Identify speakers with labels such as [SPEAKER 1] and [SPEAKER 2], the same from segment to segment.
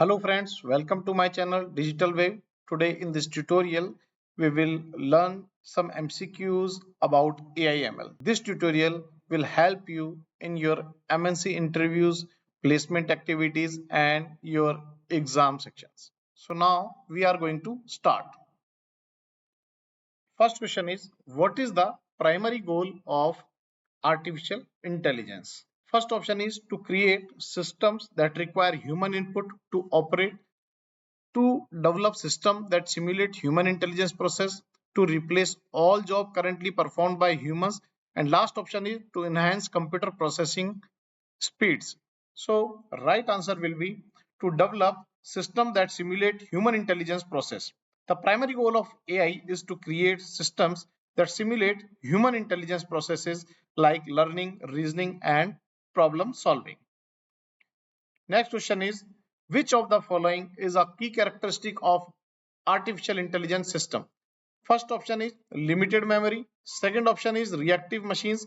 [SPEAKER 1] Hello friends, welcome to my channel Digital Wave. Today in this tutorial, we will learn some MCQs about AI ML. This tutorial will help you in your MNC interviews, placement activities and your exam sections. So now we are going to start. First question is, what is the primary goal of artificial intelligence? First option is to create systems that require human input to operate, to develop systems that simulate human intelligence process, to replace all jobs currently performed by humans, and last option is to enhance computer processing speeds. So right answer will be to develop system that simulate human intelligence process. The primary goal of AI is to create systems that simulate human intelligence processes like learning, reasoning and problem solving. Next question is, which of the following is a key characteristic of artificial intelligence system? First option is limited memory. Second option is reactive machines.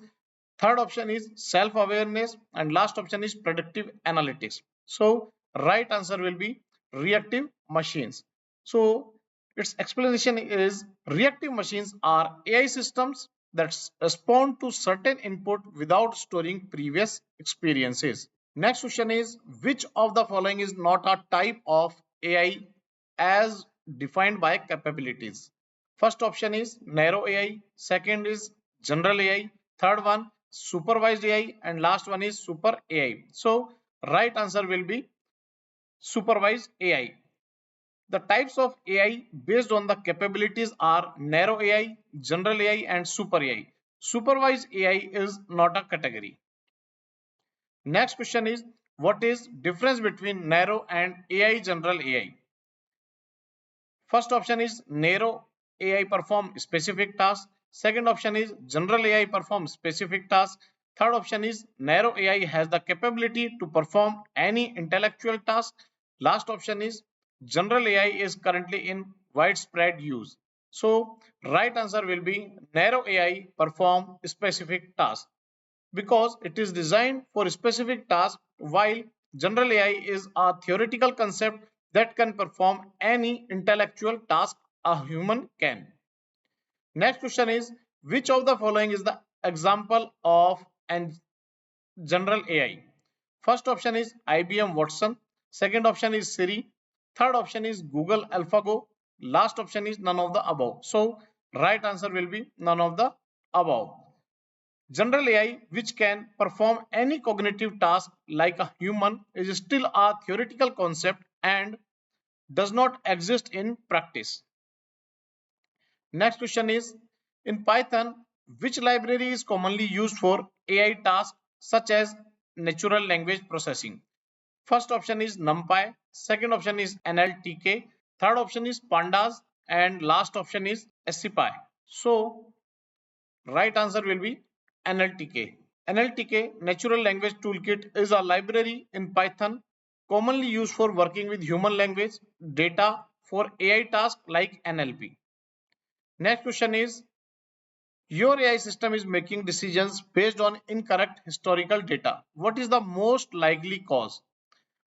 [SPEAKER 1] Third option is self-awareness. And last option is predictive analytics. So right answer will be reactive machines. So its explanation is reactive machines are AI systems that respond to certain input without storing previous experiences. Next question is, which of the following is not a type of AI as defined by capabilities? First option is narrow AI, second is general AI, third one supervised AI, and last one is super AI. So right answer will be supervised AI. The types of AI based on the capabilities are narrow AI, general AI, and super AI. Supervised AI is not a category. Next question is, what is difference between narrow and AI general AI? First option is narrow AI perform specific tasks. Second option is general AI perform specific tasks. Third option is narrow AI has the capability to perform any intellectual task. Last option is general AI is currently in widespread use. So right answer will be narrow AI perform specific tasks because it is designed for specific tasks, while general AI is a theoretical concept that can perform any intellectual task a human can. Next question is, which of the following is the example of an general AI? First option is IBM Watson, second option is Siri, third option is Google AlphaGo, last option is none of the above. So right answer will be none of the above. General AI, which can perform any cognitive task like a human, is still a theoretical concept and does not exist in practice. Next question is, in Python, which library is commonly used for AI tasks such as natural language processing? First option is NumPy, second option is NLTK, third option is Pandas, and last option is SCPy. So right answer will be NLTK. NLTK, Natural Language Toolkit, is a library in Python commonly used for working with human language data for AI tasks like NLP. Next question is, your AI system is making decisions based on incorrect historical data. What is the most likely cause?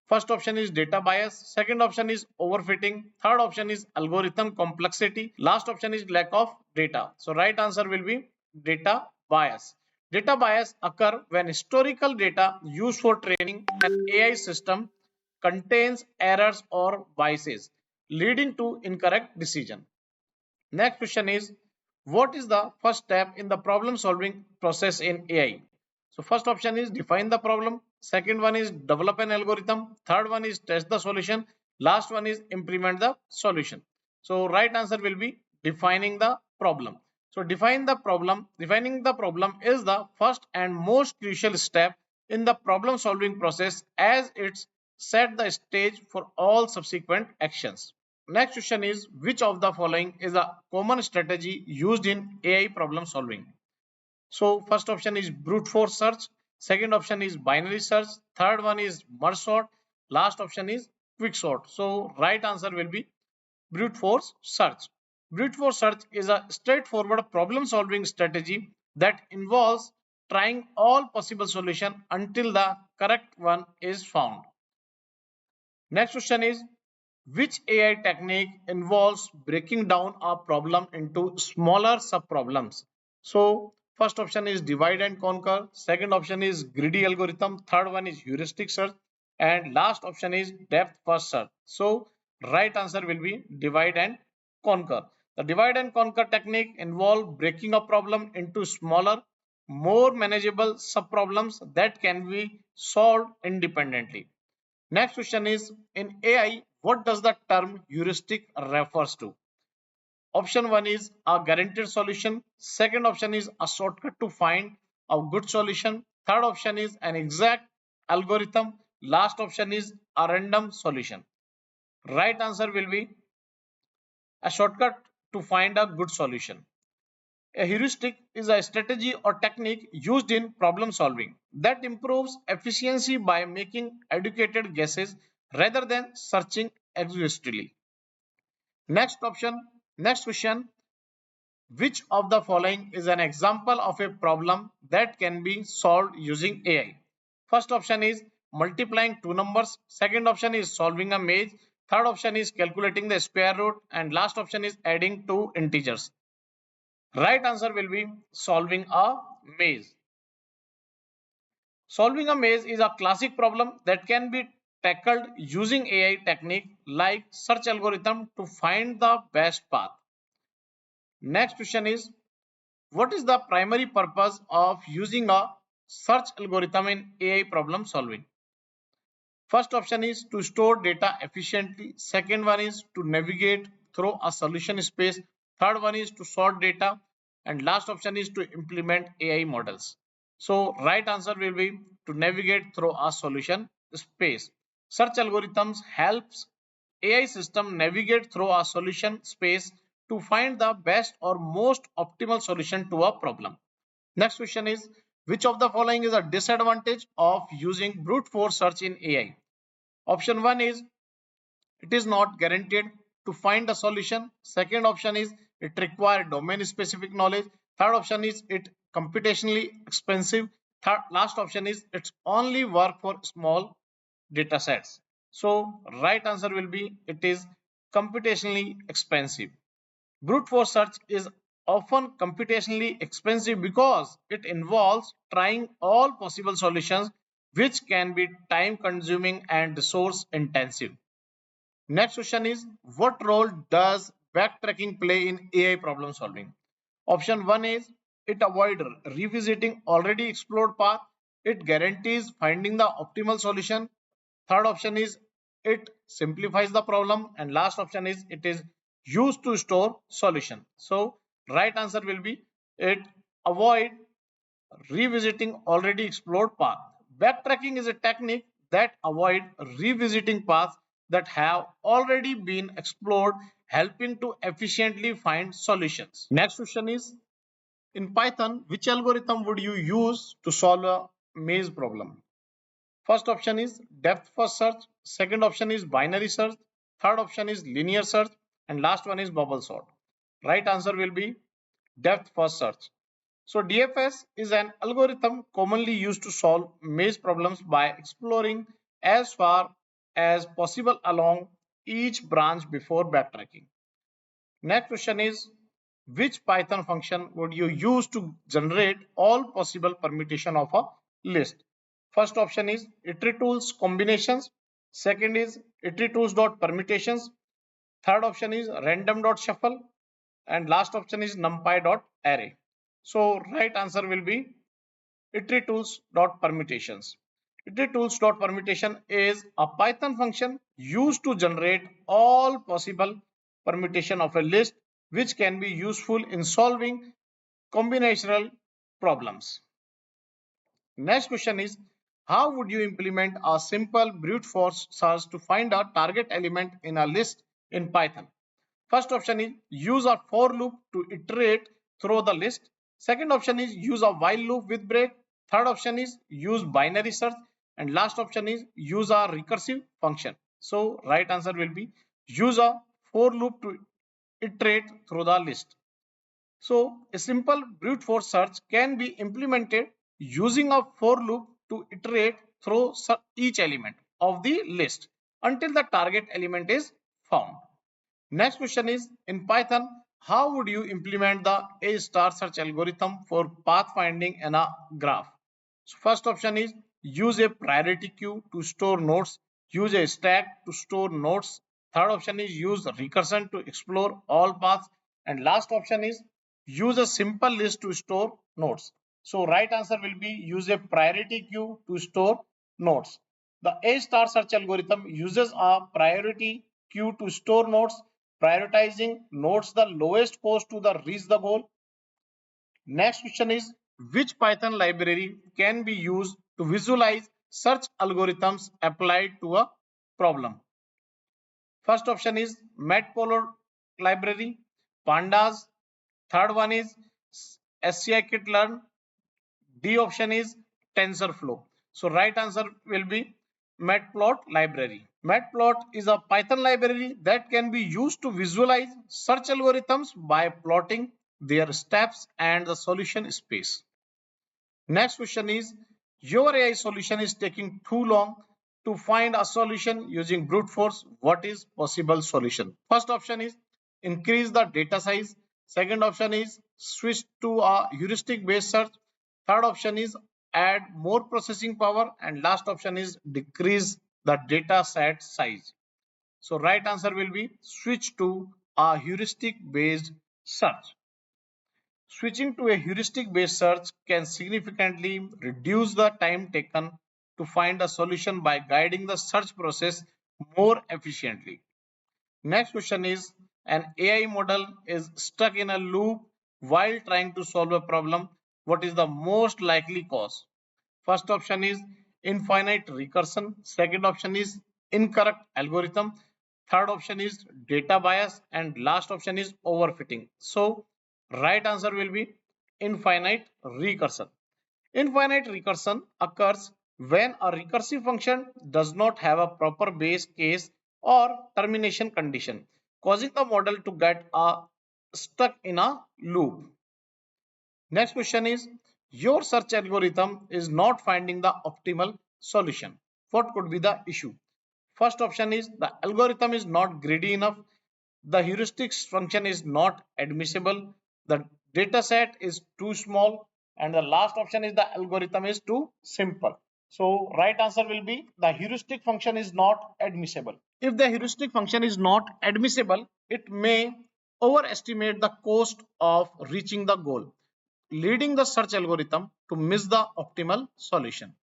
[SPEAKER 1] First option is data bias, second option is overfitting, third option is algorithm complexity, last option is lack of data. So right answer will be data bias. Data bias occur when historical data used for training an AI system contains errors or biases, leading to incorrect decision. Next question is, what is the first step in the problem solving process in AI? So first option is define the problem. Second one is develop an algorithm. Third one is test the solution. Last one is implement the solution. So right answer will be defining the problem. So define the problem. Defining the problem is the first and most crucial step in the problem solving process as it's set the stage for all subsequent actions. Next question is, which of the following is a common strategy used in AI problem solving? So first option is brute force search, second option is binary search, third one is merge sort, last option is quick sort. So right answer will be brute force search. Brute force search is a straightforward problem solving strategy that involves trying all possible solutions until the correct one is found. Next question is, which AI technique involves breaking down a problem into smaller subproblems? So first option is divide and conquer, second option is greedy algorithm, third one is heuristic search, and last option is depth first search. So right answer will be divide and conquer. The divide and conquer technique involves breaking a problem into smaller, more manageable subproblems that can be solved independently. Next question is, in AI, what does the term heuristic refers to? Option 1 is a guaranteed solution. Second option is a shortcut to find a good solution. Third option is an exact algorithm. Last option is a random solution. Right answer will be a shortcut to find a good solution. A heuristic is a strategy or technique used in problem solving that improves efficiency by making educated guesses rather than searching exhaustively. Next option, next question, which of the following is an example of a problem that can be solved using AI? First option is multiplying two numbers, second option is solving a maze, third option is calculating the square root, and last option is adding two integers. Right answer will be solving a maze. Solving a maze is a classic problem that can be tackled using AI technique like search algorithm to find the best path. Next question is, what is the primary purpose of using a search algorithm in AI problem solving? First option is to store data efficiently. Second one is to navigate through a solution space. Third one is to sort data. And last option is to implement AI models. So right answer will be to navigate through a solution space. Search algorithms helps AI system navigate through a solution space to find the best or most optimal solution to a problem. Next question is, which of the following is a disadvantage of using brute force search in AI? Option 1 is it is not guaranteed to find a solution. Second option is it requires domain specific knowledge. Third option is it computationally expensive. Last option is it's only work for small data sets. So right answer will be it is computationally expensive. Brute force search is often computationally expensive because it involves trying all possible solutions, which can be time consuming and resource intensive. Next question is, what role does backtracking play in AI problem solving? Option 1 is it avoids revisiting already explored path. It guarantees finding the optimal solution. Third option is it simplifies the problem, and last option is it is used to store solution. So right answer will be it avoid revisiting already explored path. Backtracking is a technique that avoid revisiting paths that have already been explored, helping to efficiently find solutions. Next question is, in Python, which algorithm would you use to solve a maze problem? First option is depth first search, second option is binary search, third option is linear search, and last one is bubble sort. Right answer will be depth first search. So DFS is an algorithm commonly used to solve maze problems by exploring as far as possible along each branch before backtracking. Next question is, which Python function would you use to generate all possible permutation of a list? First option is itertools combinations. Second is itertools.permutations. Third option is random.shuffle. And last option is numpy.array. So right answer will be itertools.permutations. Itertools.permutation is a Python function used to generate all possible permutation of a list, which can be useful in solving combinatorial problems. Next question is, how would you implement a simple brute force search to find a target element in a list in Python? First option is use a for loop to iterate through the list. Second option is use a while loop with break. Third option is use binary search. And last option is use a recursive function. So right answer will be use a for loop to iterate through the list. So a simple brute force search can be implemented using a for loop to iterate through each element of the list. until the target element is found. Next question is, in Python, how would you implement the A star search algorithm for path finding in a graph? So first option is use a priority queue to store nodes, use a stack to store nodes. Third option is use recursion to explore all paths. And last option is use a simple list to store nodes. So right answer will be use a priority queue to store nodes. The A star search algorithm uses a priority queue to store nodes, prioritizing nodes the lowest cost to reach the goal. Next question is, which Python library can be used to visualize search algorithms applied to a problem? First option is matplotlib library, pandas. Third one is scikit-learn. D option is TensorFlow. So right answer will be matplot library. Matplot is a Python library that can be used to visualize search algorithms by plotting their steps and the solution space. Next question is, your AI solution is taking too long to find a solution using brute force. What is possible solution? First option is increase the data size. Second option is switch to a heuristic based search. Third option is add more processing power. And last option is decrease the data set size. So right answer will be switch to a heuristic based search. Switching to a heuristic based search can significantly reduce the time taken to find a solution by guiding the search process more efficiently. Next question is, an AI model is stuck in a loop while trying to solve a problem. What is the most likely cause? First option is infinite recursion. Second option is incorrect algorithm. Third option is data bias. And last option is overfitting. So right answer will be infinite recursion. Infinite recursion occurs when a recursive function does not have a proper base case or termination condition, causing the model to get stuck in a loop. Next question is, your search algorithm is not finding the optimal solution. What could be the issue? First option is the algorithm is not greedy enough. The heuristics function is not admissible. The data set is too small. And the last option is the algorithm is too simple. So right answer will be the heuristic function is not admissible. If the heuristic function is not admissible, it may overestimate the cost of reaching the goal, leading the search algorithm to miss the optimal solution.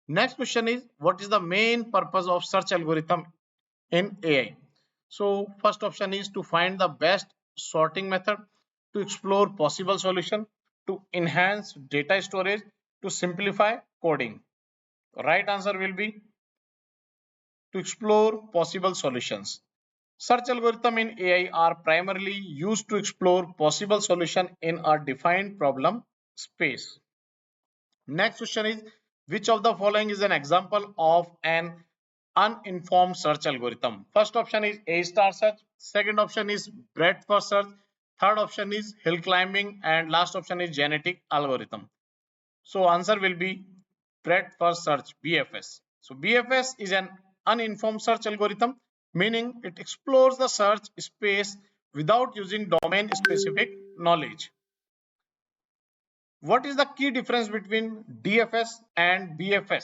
[SPEAKER 1] Next question is, what is the main purpose of search algorithm in AI? So first option is to find the best sorting method, to explore possible solution, to enhance data storage, to simplify coding. Right answer will be to explore possible solutions. Search algorithms in AI are primarily used to explore possible solution in a defined problem space. Next question is, which of the following is an example of an uninformed search algorithm? First option is A star search. Second option is breadth first search. Third option is hill climbing. And last option is genetic algorithm. So answer will be breadth first search, BFS. So BFS is an uninformed search algorithm, meaning it explores the search space without using domain specific knowledge. What is the key difference between DFS and BFS?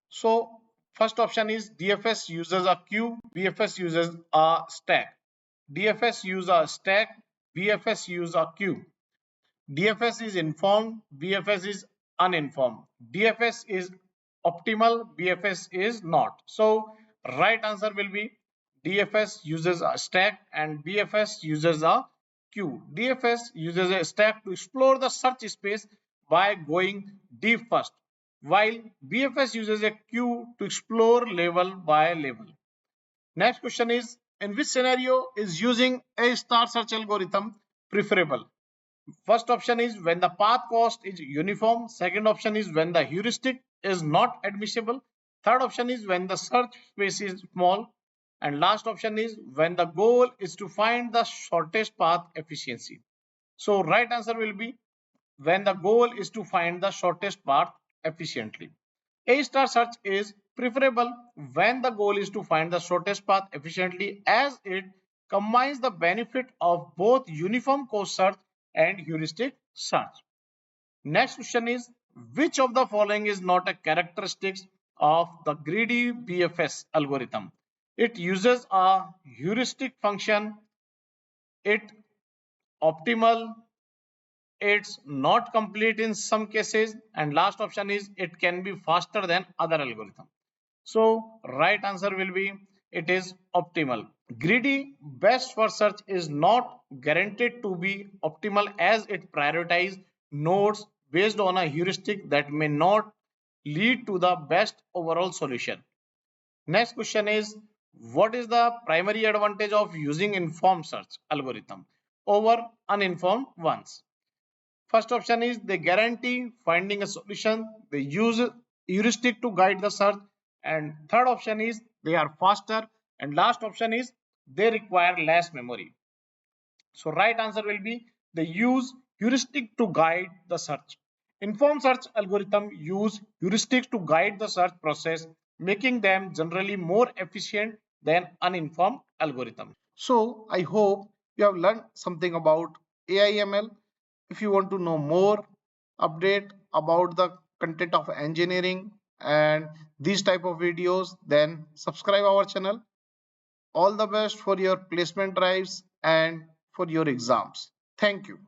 [SPEAKER 1] So first option is DFS uses a queue, BFS uses a stack. DFS uses a stack, BFS uses a queue. DFS is informed, BFS is uninformed. DFS is optimal, BFS is not. So right answer will be DFS uses a stack and BFS uses a queue. DFS uses a stack to explore the search space by going deep first, while BFS uses a queue to explore level by level. Next question is, in which scenario is using a star search algorithm preferable? First option is when the path cost is uniform. Second option is when the heuristic is not admissible. Third option is when the search space is small. And last option is when the goal is to find the shortest path efficiency. So right answer will be when the goal is to find the shortest path efficiently. A star search is preferable when the goal is to find the shortest path efficiently, as it combines the benefit of both uniform cost search and heuristic search. Next question is, which of the following is not a characteristic of the greedy BFS algorithm? It uses a heuristic function, it optimal, it's not complete in some cases, and last option is it can be faster than other algorithm. So right answer will be it is optimal. Greedy best for search is not guaranteed to be optimal, as it prioritizes nodes based on a heuristic that may not lead to the best overall solution. Next question is, what is the primary advantage of using informed search algorithm over uninformed ones? First option is they guarantee finding a solution. They use heuristic to guide the search. And third option is they are faster. And last option is they require less memory. So right answer will be they use heuristic to guide the search. Informed search algorithm use heuristics to guide the search process, making them generally more efficient than uninformed algorithms. So I hope you have learned something about AIML. If you want to know more update about the content of engineering and these type of videos, then subscribe our channel. All the best for your placement drives and for your exams. Thank you.